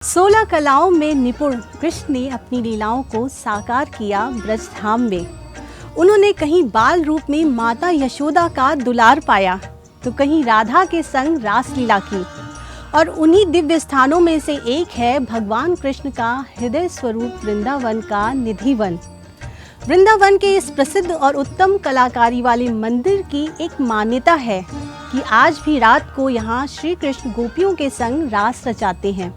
16 कलाओं में निपुण कृष्ण ने अपनी लीलाओं को साकार किया ब्रजधाम में। उन्होंने कहीं बाल रूप में माता यशोदा का दुलार पाया तो कहीं राधा के संग रासलीला की। और उन्हीं दिव्य स्थानों में से एक है भगवान कृष्ण का हृदय स्वरूप वृंदावन का निधिवन। वृंदावन के इस प्रसिद्ध और उत्तम कलाकारी वाले मंदिर की एक मान्यता है कि आज भी रात को यहाँ श्री कृष्ण गोपियों के संग रास रचाते हैं।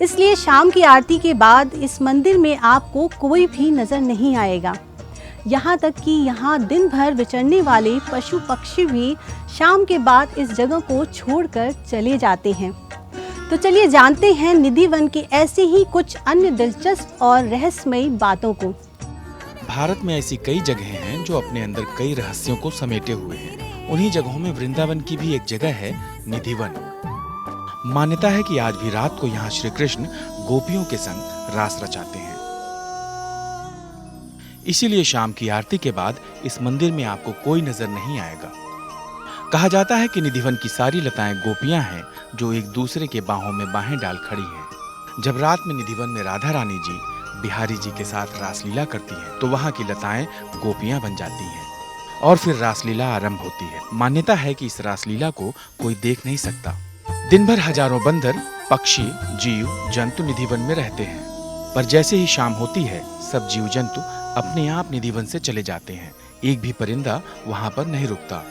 इसलिए शाम की आरती के बाद इस मंदिर में आपको कोई भी नजर नहीं आएगा। यहाँ तक कि यहाँ दिन भर विचरने वाले पशु पक्षी भी शाम के बाद इस जगह को छोड़कर चले जाते हैं। तो चलिए जानते हैं निधिवन के ऐसे ही कुछ अन्य दिलचस्प और रहस्यमयी बातों को। भारत में ऐसी कई जगहें हैं जो अपने अंदर कई रहस्यों को समेटे हुए हैं। उन्हीं जगहों में वृंदावन की भी एक जगह है निधिवन। मान्यता है कि आज भी रात को यहाँ श्री कृष्ण गोपियों के संग रास रचाते हैं। इसीलिए शाम की आरती के बाद इस मंदिर में आपको कोई नजर नहीं आएगा। कहा जाता है कि निधिवन की सारी लताएं गोपियां हैं जो एक दूसरे के बाहों में बाहें डाल खड़ी हैं। जब रात में निधिवन में राधा रानी जी बिहारी जी के साथ रासलीला करती हैं, तो वहां की लताएं गोपियां बन जाती हैं और फिर रासलीला आरंभ होती है। मान्यता है कि इस रासलीला को कोई देख नहीं सकता। दिन भर हजारों बंदर, पक्षी, जीव जंतु निधिवन में रहते हैं, पर जैसे ही शाम होती है सब जीव जंतु अपने आप निधिवन से चले जाते हैं। एक भी परिंदा वहां पर नहीं रुकता।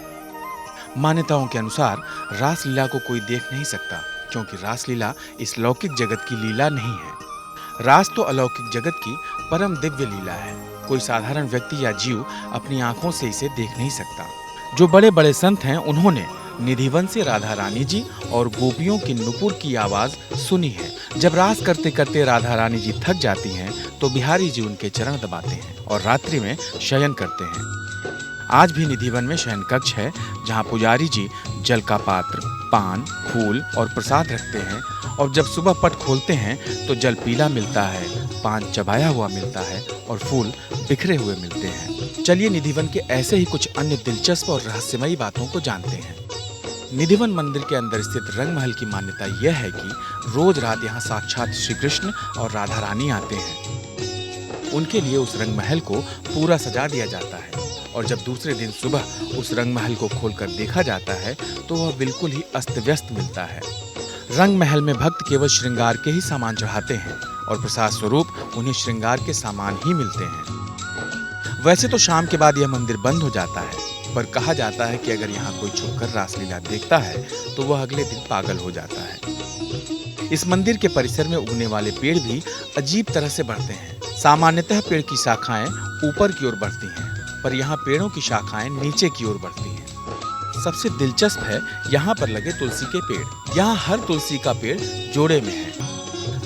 मान्यताओं के अनुसार रासलीला को कोई देख नहीं सकता, क्योंकि रासलीला इस लौकिक जगत की लीला नहीं है। रास तो अलौकिक जगत की परम दिव्य लीला है। कोई साधारण व्यक्ति या जीव अपनी आंखों से इसे देख नहीं सकता। जो बड़े बड़े संत हैं उन्होंने निधिवन से राधा रानी जी और गोपियों की नुपुर की आवाज सुनी है। जब रास करते करते राधा रानी जी थक जाती हैं तो बिहारी जी उनके चरण दबाते हैं और रात्रि में शयन करते हैं। आज भी निधिवन में शयन कक्ष है, जहाँ पुजारी जी जल का पात्र, पान, फूल और प्रसाद रखते हैं, और जब सुबह पट खोलते हैं तो जल पीला मिलता है, पान चबाया हुआ मिलता है और फूल बिखरे हुए मिलते हैं। चलिए निधिवन के ऐसे ही कुछ अन्य दिलचस्प और रहस्यमयी बातों को जानते हैं। निधिवन मंदिर के अंदर स्थित रंग महल की मान्यता यह है कि रोज रात यहाँ साक्षात श्री कृष्ण और राधा रानी आते हैं। उनके लिए उस रंग महल को पूरा सजा दिया जाता है, और जब दूसरे दिन सुबह उस रंग महल को खोलकर देखा जाता है तो वह बिल्कुल ही अस्त व्यस्त मिलता है। रंग महल में भक्त केवल श्रृंगार के ही सामान चढ़ाते हैं और प्रसाद स्वरूप उन्हें श्रृंगार के सामान ही मिलते हैं। वैसे तो शाम के बाद यह मंदिर बंद हो जाता है, पर कहा जाता है कि अगर यहाँ कोई छुपकर रासलीला देखता है तो वह अगले दिन पागल हो जाता है। इस मंदिर के परिसर में उगने वाले पेड़ भी अजीब तरह से बढ़ते हैं। सामान्यतः पेड़ की शाखाएं ऊपर की ओर बढ़ती हैं, पर यहाँ पेड़ों की शाखाएं नीचे की ओर बढ़ती हैं। सबसे दिलचस्प है यहाँ पर लगे तुलसी के पेड़। यहाँ हर तुलसी का पेड़ जोड़े में है।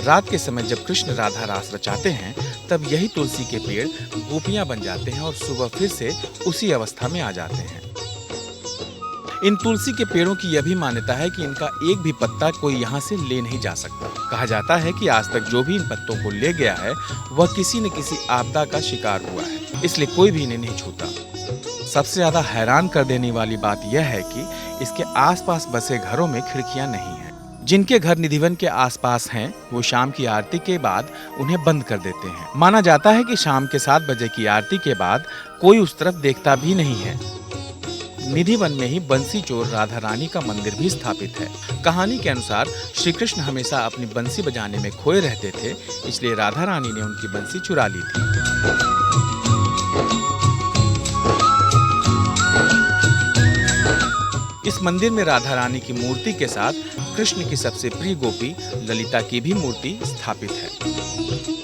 रात के समय जब कृष्ण राधा रास रचाते हैं तब यही तुलसी के पेड़ गोपियां बन जाते हैं और सुबह फिर से उसी अवस्था में आ जाते हैं। इन तुलसी के पेड़ों की यह भी मान्यता है कि इनका एक भी पत्ता कोई यहाँ से ले नहीं जा सकता। कहा जाता है कि आज तक जो भी इन पत्तों को ले गया है वह किसी न किसी आपदा का शिकार हुआ है, इसलिए कोई भी इन्हें नहीं छूता। सबसे ज्यादा हैरान कर देने वाली बात यह है कि इसके आसपास बसे घरों में खिड़कियां नहीं हैं। जिनके घर निधिवन के आसपास हैं वो शाम की आरती के बाद उन्हें बंद कर देते हैं। माना जाता है कि शाम के 7 बजे की आरती के बाद कोई उस तरफ देखता भी नहीं है। निधिवन में ही बंसी चोर राधा रानी का मंदिर भी स्थापित है। कहानी के अनुसार श्री कृष्ण हमेशा अपनी बंसी बजाने में खोए रहते थे, इसलिए राधा रानी ने उनकी बंसी चुरा ली थी। इस मंदिर में राधा रानी की मूर्ति के साथ कृष्ण की सबसे प्रिय गोपी ललिता की भी मूर्ति स्थापित है।